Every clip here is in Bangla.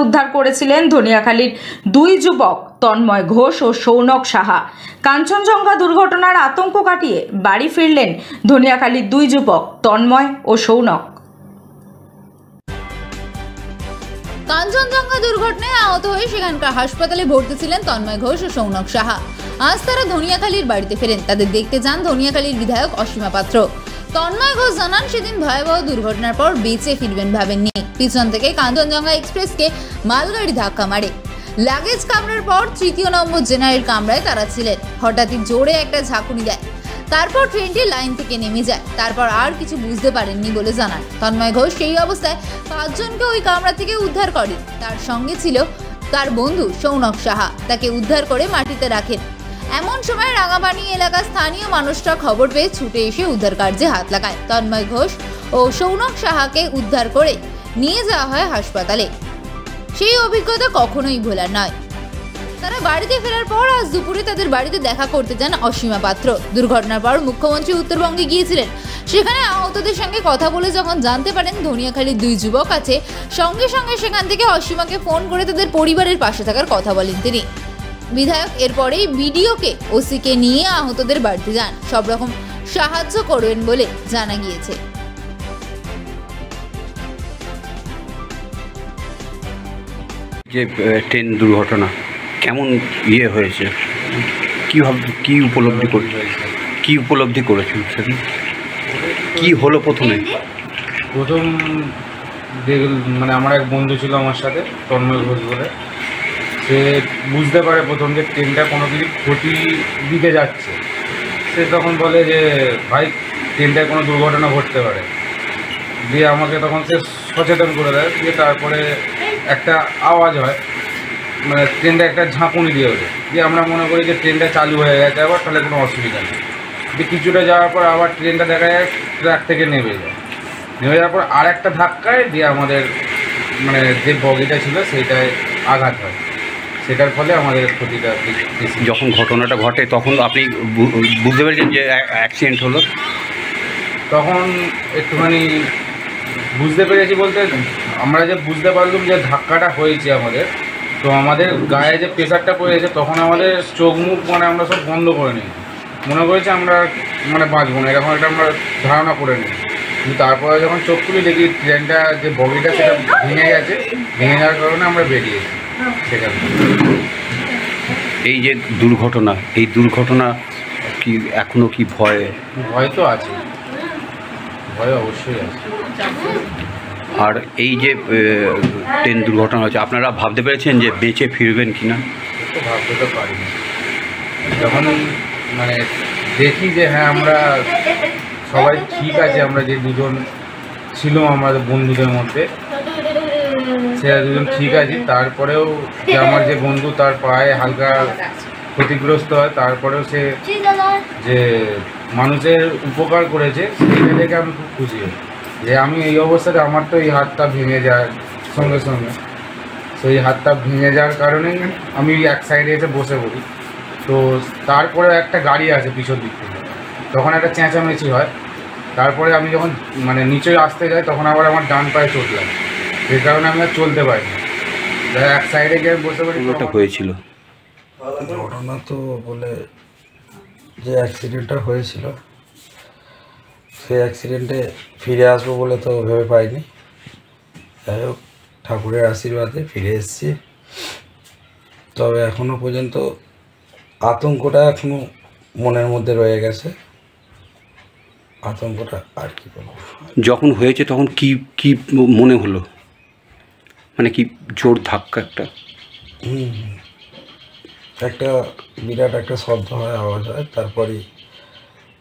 উদ্ধার করেছিলেন ধনিয়াখালীর দুই যুবক তন্ময় ঘোষ ও সৌনক সাহা। কাঞ্চনজঙ্ঘা দুর্ঘটনার আতঙ্ক কাটিয়ে বাড়ি ফিরলেন ধনিয়াখালীর দুই যুবক তন্ময় ও সৌনক। কাঞ্চনজঙ্ঘা দুর্ঘটনায় আহত হয়ে সেখানকার হাসপাতালে ভর্তি ছিলেন তন্ময় ঘোষ ও সৌনক সাহা। আজ তারা ধনিয়াখালীর বাড়িতে ফেরেন। তাদের দেখতে যান ধনিয়াখালীর বিধায়ক অসীমা পাত্র। তন্ময় ঘোষ জানান, সেদিন ভয়াবহ দুর্ঘটনার পর বেঁচে ফিরবেন ভাবেননি। পিছন থেকে কাঞ্চনজঙ্ঘা এক্সপ্রেসকে মালগাড়ি ধাক্কা মারে। লাগেজ কামড়ার পর তৃতীয় নম্বর জেনারেল কামরায় তারা ছিলেন। হঠাৎই জোরে একটা ঝাঁকুনি দেয়। তারপর ট্রেনটি লাইন থেকে নেমে যায়। তারপর আর কিছু বুঝতে পারেননি বলে জানান তন্ময় ঘোষ। সেই অবস্থায় 5 জনকে ওই কামরা থেকে উদ্ধার করেন। তার সঙ্গে ছিল তার বন্ধু সৌনক সাহা। তাকে উদ্ধার করে মাটিতে রাখেন। এমন সময় রাঙাপানি এলাকার স্থানীয় মানুষরা খবর পেয়ে ছুটে এসে উদ্ধার কার্যে হাত লাগায়। তন্ময় ঘোষ ও সৌনক সাহাকে উদ্ধার করে নিয়ে যাওয়া হয় হাসপাতালে। সেই অভিজ্ঞতা কখনোই ভোলার নয়। তারা বাড়িতে ফেরার পর আজ দুপুরে তাদের বাড়িতে দেখা করতে যান অসীমা পাত্র। দুর্ঘটনার পর মুখ্যমন্ত্রী উত্তরবঙ্গে গিয়েছিলেন। সেখানে আহতদের সঙ্গে কথা বলে যখন জানতে পারেন ধনিয়াখালীর দুই যুবক আছে, সঙ্গে সঙ্গে সেখান থেকে অসীমাকে ফোন করে তাদের পরিবারের পাশে থাকার কথা বলেন তিনি। বিধায়ক এরপরেই বিডিওকে ওসিকে নিয়ে আহতদের বাড়িতে যান। সব রকম সাহায্য করবেন বলে জানা গিয়েছে। যে ট্রেন দুর্ঘটনা কেমন হয়েছে, কি উপলব্ধি করেছেন সেদিন? কি হলো প্রথম মানে আমার এক বন্ধু ছিল আমার সাথে, তন্ময় ঘোষ বলে। সে বুঝতে পারে প্রথম যে ট্রেনটা কোনো কিছু ক্ষতি দিকে যাচ্ছে। সে তখন বলে যে ভাই, ট্রেনটায় কোনো দুর্ঘটনা ঘটতে পারে। দিয়ে আমাকে তখন সে সচেতন করে দেয়। দিয়ে তারপরে একটা আওয়াজ হয়, মানে ট্রেনটা একটা ঝাঁকুনি দিয়ে ওঠে। দিয়ে আমরা মনে করি যে ট্রেনটা চালু হয়ে গেছে আবার, তাহলে কোনো অসুবিধা নেই। দিয়ে কিছুটা যাওয়ার পর আবার ট্রেনটা দেখা যায় ট্র্যাক থেকে নেমে যাওয়ার পর আর একটা ধাক্কায় দিয়ে আমাদের মানে যে বগিটা ছিল সেইটায় আঘাত হয়। সেটার ফলে আমাদের ক্ষতিটা বেশি। যখন ঘটনাটা ঘটে তখন আপনি বুঝতে পেরেছেন যে অ্যাক্সিডেন্ট হলো? তখন একটুখানি বুঝতে পেরেছি বলতে, আমরা যে বুঝতে পারলাম যে ধাক্কাটা হয়েছে আমাদের, তো আমাদের গায়ে যে প্রেশারটা পড়েছে তখন আমাদের চোখ মুখ মানে আমরা সব বন্ধ করে নিই। মনে করেছি আমরা মানে বাঁচবো না, এরকম একটা আমরা ধারণা করে নিই। কিন্তু তারপরে যখন চোখ তুলি দেখি ট্রেনটা যে বগিটা সেটা ভেঙে গেছে। ভেঙে যাওয়ার কারণে আমরা বেরিয়েছি সেখান থেকে। এই যে দুর্ঘটনা, এই দুর্ঘটনা কি এখনও কি ভয় তো আছে, ভয় অবশ্যই আছে। আর এই যে ট্রেন দুর্ঘটনা হচ্ছে, আপনারা ভাবতে পেরেছেন যে বেঁচে ফিরবেন কি না? তো ভাবতে তো পারিনি। যখন মানে দেখি যে হ্যাঁ আমরা সবাই ঠিক আছে, আমরা যে দুজন ছিল আমাদের বন্ধুদের মধ্যে, সেরা দুজন ঠিক আছে। তারপরেও যে আমার যে বন্ধু তার পায়ে হালকা ক্ষতিগ্রস্ত হয়, তারপরেও সে যে মানুষের উপকার করেছে সেইটা দেখে আমি খুব খুশি হই। যে আমি এই অবস্থাতে আমার তো এই হাতটা ভেঙে যায় সঙ্গে সঙ্গে, সেই হাতটা ভেঙে যাওয়ার কারণেই আমি এক সাইডে এসে বসে পড়ি। তো তারপরে একটা গাড়ি আছে পিছন দিক থেকে, তখন একটা চেঁচামেচি হয়। তারপরে আমি যখন মানে নিচে আসতে যাই তখন আবার আমার ডান পায়ে চোট লাগে, যে কারণে আমি আর চলতে পারি না। এক সাইডে গিয়ে বসে পড়ি। ওটা হয়েছিল ঘটনা তো বলে যে অ্যাক্সিডেন্টটা হয়েছিল, সেই অ্যাক্সিডেন্টে ফিরে আসবো বলে তো ভেবে পাইনি। যাই হোক, ঠাকুরের আশীর্বাদে ফিরে এসেছি। তবে এখনও পর্যন্ত আতঙ্কটা এখনও মনের মধ্যে রয়ে গেছে। আতঙ্কটা আর কি বলবো। যখন হয়েছে তখন কি কি মনে হলো? মানে কি জোর ধাক্কা একটা বিরাট একটা শব্দ হয়, আওয়াজ হয়। তারপরে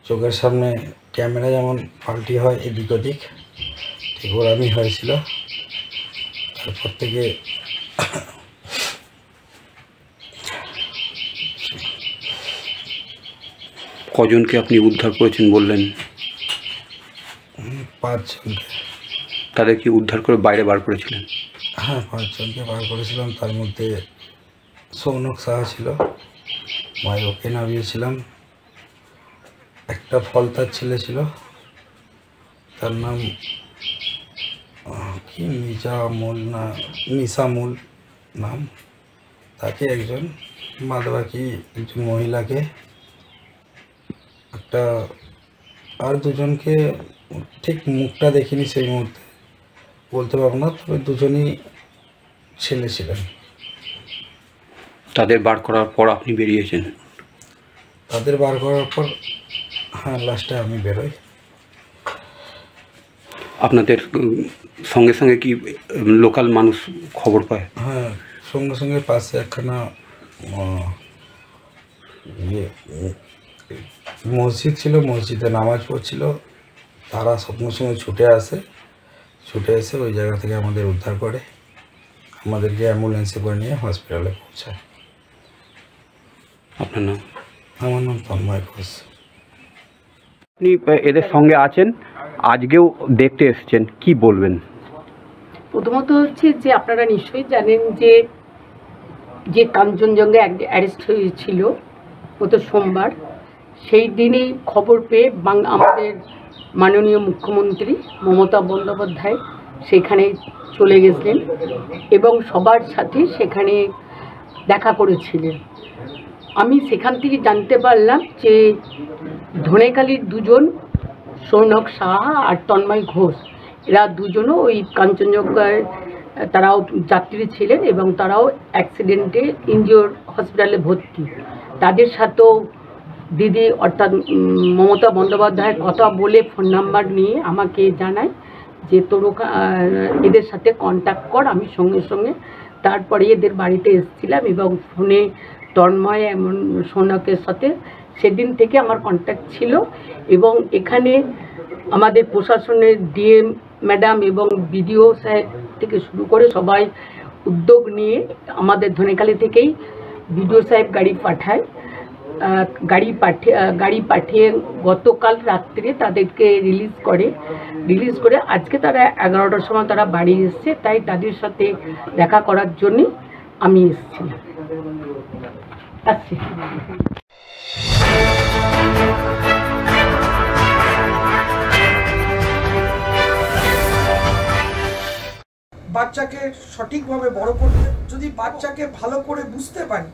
চোখের সামনে ক্যামেরা যেমন পাল্টি হয় এদিক ওদিক, ঠিক ওরকমই হয়েছিল। তারপর থেকে কজনকে আপনি উদ্ধার করেছেন বললেন? 5 জনকে। তাদের কি উদ্ধার করে বাইরে বার করেছিলেন? হ্যাঁ, 5 জনকে বার করেছিলাম। তার মধ্যে সৌনক সাহা ছিল, মায়ের ওকে নামিয়েছিলাম। একটা ফলতার ছেলে ছিল, তার নাম কি নিজামুল না নিসামুল নাম, তাকে একজন, বাদ বাকি একজন মহিলাকে, একটা আর দুজনকে ঠিক মুখটা দেখিনি সেই মুহূর্তে, বলতে পারবো না, তবে দুজনই ছেলে ছিলেন। তাদের বার করার পর আপনি বেরিয়েছেন? তাদের বার করার পর হ্যাঁ লাস্টে আমি বেরোই। আপনাদের সঙ্গে সঙ্গে কি লোকাল মানুষ খবর পায়? হ্যাঁ, সঙ্গে সঙ্গে পাশে একখানা মসজিদ ছিল, মসজিদে নামাজ পড়ছিল, তারা সঙ্গে সঙ্গে ছুটে এসে ওই জায়গা থেকে আমাদের উদ্ধার করে, আমাদেরকে অ্যাম্বুলেন্সে করে নিয়ে হসপিটালে পৌঁছায়। আপনার নাম? আমার নাম তন্ময় ঘোষ। আপনি এদের সঙ্গে আছেন, আজকেও দেখতে এসেছেন, কি বলবেন? প্রথমত হচ্ছে যে আপনারা নিশ্চয়ই জানেন যে যে কাঞ্চনজঙ্ঘা অ্যারেস্ট হয়েছিল গত সোমবার, সেই দিনেই খবর পেয়ে আমাদের মাননীয় মুখ্যমন্ত্রী মমতা বন্দ্যোপাধ্যায় সেখানে চলে গেছিলেন এবং সবার সাথে সেখানে দেখা করেছিলেন। আমি সেখান থেকে জানতে পারলাম যে ধনেখালির দুজন, সৌনক সাহা আর তন্ময় ঘোষ, এরা দুজনও ওই কাঞ্চনজঙ্ঘায় তারাও যাত্রী ছিলেন এবং তারাও অ্যাক্সিডেন্টে ইনজিওর হসপিটালে ভর্তি। তাদের সাথেও দিদি অর্থাৎ মমতা বন্দ্যোপাধ্যায়ের কথা বলে ফোন নাম্বার নিয়ে আমাকে জানায় যে তোর এদের সাথে কন্ট্যাক্ট কর। আমি সঙ্গে সঙ্গে তারপরে এদের বাড়িতে এসেছিলাম এবং ফোনে তন্ময় এমন সৌনকের সাথে সেদিন থেকে আমার কন্ট্যাক্ট ছিল এবং এখানে আমাদের প্রশাসনের ডিএম ম্যাডাম এবং বিডিও সাহেব থেকে শুরু করে সবাই উদ্যোগ নিয়ে আমাদের ধনেখালি থেকেই বিডিও সাহেব গাড়ি পাঠিয়ে গতকাল রাত্রে তাদেরকে রিলিজ করে আজকে তারা 11টার সময় তারা বাড়ি এসছে। তাই তাদের সাথে দেখা করার জন্য আমি এসেছিলাম। বাচ্চাকে সঠিকভাবে বড় করতে, যদি বাচ্চাকে ভালো করে বুঝতে পারি